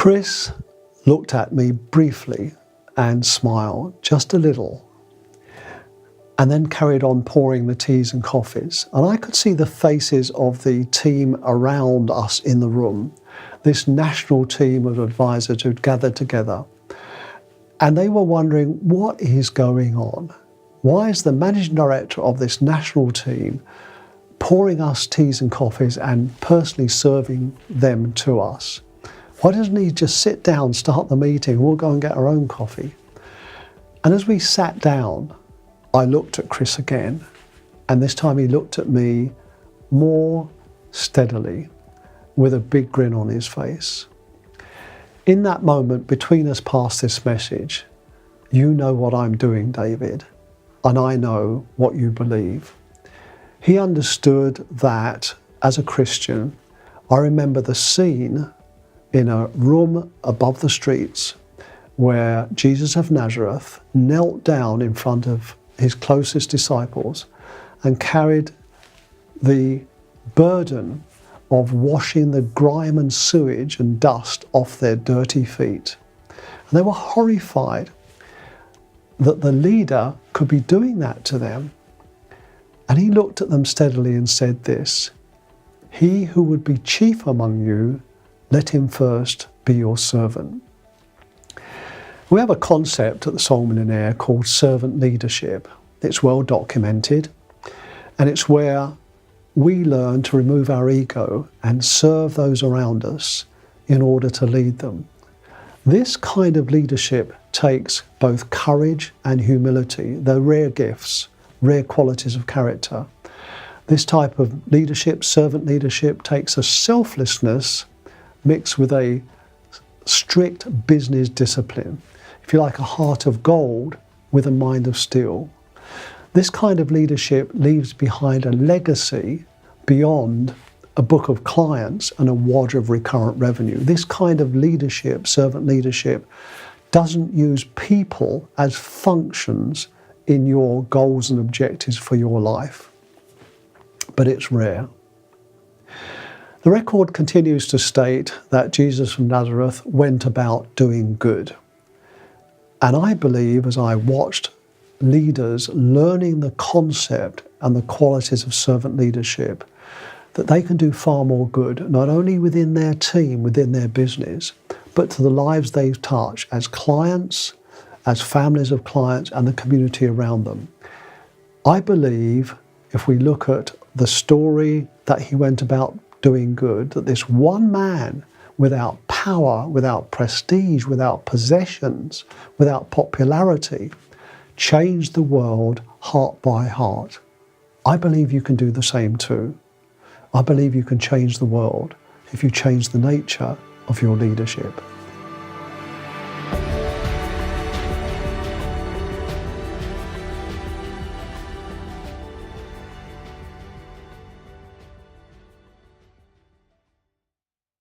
Chris looked at me briefly and smiled, just a little, and then carried on pouring the teas and coffees. And I could see the faces of the team around us in the room, this national team of advisors who'd gathered together. And they were wondering, what is going on? Why is the managing director of this national team pouring us teas and coffees and personally serving them to us? Why doesn't he just sit down, start the meeting, we'll go and get our own coffee? And as we sat down, I looked at Chris again, and this time he looked at me more steadily with a big grin on his face. In that moment, between us passed this message: you know what I'm doing, David, and I know what you believe. He understood that as a Christian, I remember the scene in a room above the streets where Jesus of Nazareth knelt down in front of his closest disciples and carried the burden of washing the grime and sewage and dust off their dirty feet. And they were horrified that the leader could be doing that to them. And he looked at them steadily and said this: he who would be chief among you, let him first be your servant. We have a concept at the Soul Millionaire called servant leadership. It's well documented, and it's where we learn to remove our ego and serve those around us in order to lead them. This kind of leadership takes both courage and humility. They're rare gifts, rare qualities of character. This type of leadership, servant leadership, takes a selflessness mixed with a strict business discipline. If you like, a heart of gold with a mind of steel. This kind of leadership leaves behind a legacy beyond a book of clients and a wad of recurrent revenue. This kind of leadership, servant leadership, doesn't use people as functions in your goals and objectives for your life, but it's rare. The record continues to state that Jesus from Nazareth went about doing good. And I believe, as I watched leaders learning the concept and the qualities of servant leadership, that they can do far more good, not only within their team, within their business, but to the lives they touch as clients, as families of clients, and the community around them. I believe, if we look at the story that he went about doing good, that this one man, without power, without prestige, without possessions, without popularity, changed the world heart by heart. I believe you can do the same too. I believe you can change the world if you change the nature of your leadership.